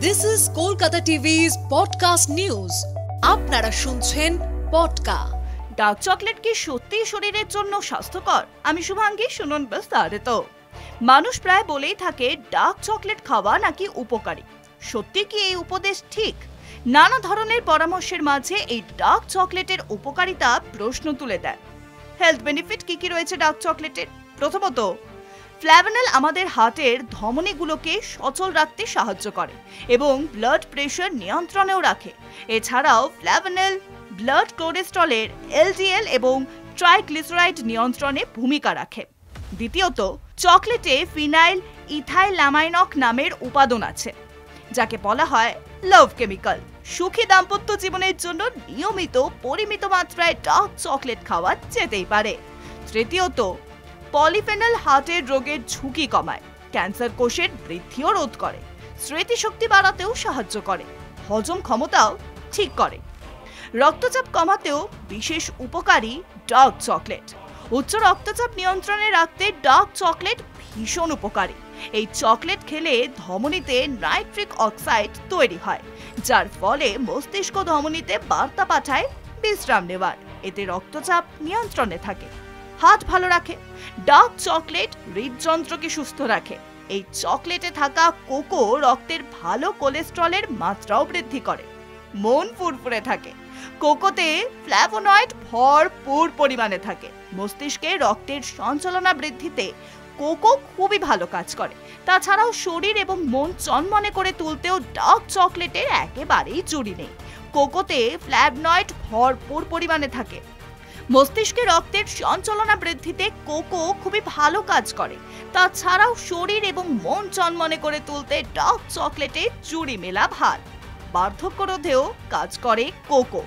This is Kolkata TV's podcast news. আপনারা শুনছেন পডকা। Dark chocolate কি সত্যিই শরীরের জন্য স্বাস্থ্যকর? আমি শুভাঙ্গী, শুনুন বিস্তারিত। মানুষ প্রায় বলেই থাকে ডার্ক চকলেট খাওয়া নাকি উপকারী। সত্যি কি এই উপদেশ ঠিক? নানা ধরনের পরামর্শের মাঝে এই ডার্ক চকলেটের উপকারিতা প্রশ্ন তুলে দেয়। হেলথ বেনিফিট কি কি রয়েছে ডার্ক চকলেটের? প্রথমত, ফ্ল্যাভেনল আমাদের হার্টের ধমনীগুলোকে সচল রাখতে সাহায্য করে এবং ব্লাড প্রেশার নিয়ন্ত্রণেও রাখে। এছাড়াও ফ্ল্যাভেনল ব্লাড কোলেস্টেরলের এলডিএল এবং ট্রাইগ্লিসারাইড নিয়ন্ত্রণে ভূমিকা রাখে। দ্বিতীয়ত, চকলেটে ফিনাইল ইথাইলামাইনক নামের উপাদান আছে, যাকে বলা হয় লাভ কেমিক্যাল। সুখী দাম্পত্য জীবনের জন্য নিয়মিত পরিমিত মাত্রায় ডার্ক চকলেট খাওয়া যেতেই পারে। তৃতীয়ত, পলিফেনল হার্টের রোগের ঝুঁকি কমায়, ক্যান্সার কোষের বৃদ্ধিও রোধ করে, স্মৃতিশক্তি বাড়াতেও সাহায্য করে, হজম ক্ষমতাও ঠিক করে। রক্তচাপ কমাতেও বিশেষ উপকারী ডার্ক চকলেট। উচ্চ রক্তচাপ নিয়ন্ত্রণে রাখতে ডার্ক চকলেট ভীষণ উপকারী। এই চকলেট খেলে ধমনীতে নাইট্রিক অক্সাইড তৈরি হয়, যার ফলে মস্তিষ্ক ধমনীতে বার্তা পাঠায় বিশ্রাম নেওয়ার। এতে রক্তচাপ নিয়ন্ত্রণে থাকে, হার্ট ভালো রাখে। ডার্ক চকলেট হৃদযন্ত্রকে সুস্থ রাখে। এই চকলেটে থাকা কোকো রক্তের ভালো কোলেস্টেরলের মাত্রাও বৃদ্ধি করে, মন ফুরফুরে থাকে। কোকোতে ফ্ল্যাভোনয়েড ভরপুর পরিমাণে থাকে। মস্তিষ্কে রক্তের সঞ্চালনা বৃদ্ধিতে কোকো খুবই ভালো কাজ করে। তাছাড়াও শরীর এবং মন চনমনে করে তুলতেও ডার্ক চকলেটের একেবারেই জুড়ি নেই। কোকোতে ফ্ল্যাভোনয়েড ভরপুর পরিমাণে থাকে। মস্তিষ্কে রক্তের সঞ্চালনা বৃদ্ধিতে কোকো খুবই ভালো কাজ করে। তাছাড়াও শরীর এবং মন চনমনে করে তুলতে ডার্ক চকলেটে জুড়ি মেলা ভার। বার্ধক্য রোধেও কাজ করে কোকো।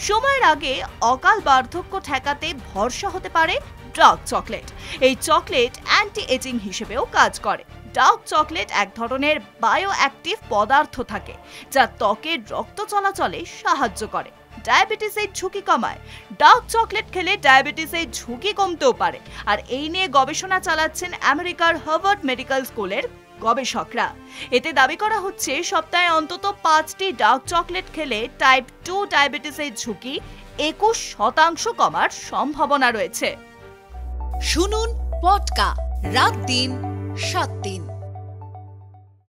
সময়ের আগে অকাল বার্ধক্য ঠেকাতে ভরসা হতে পারে ডার্ক চকলেট। এই চকলেট অ্যান্টি এজিং হিসেবেও কাজ করে। ডার্ক চকলেট এক ধরনের বায়ো অ্যাক্টিভ পদার্থ থাকে, যা ত্বকের রক্ত চলাচলে সাহায্য করে, ডায়াবেটিসের ঝুঁকি কমায়। ডার্ক চকলেট খেলে ডায়াবেটিসের ঝুঁকি কমতেও পারে। আর এই নিয়ে গবেষণা চালাচ্ছেন আমেরিকার হার্ভার্ড মেডিকেল স্কুলের গবেষকরা। এতে দাবি করা হচ্ছে সপ্তাহে অন্তত 5টি ডার্ক চকলেট খেলে টাইপ 2 ডায়াবেটিসের ঝুঁকি 21% কমার সম্ভাবনা রয়েছে। শুনুন পডকা, রাত দিন 7 দিন।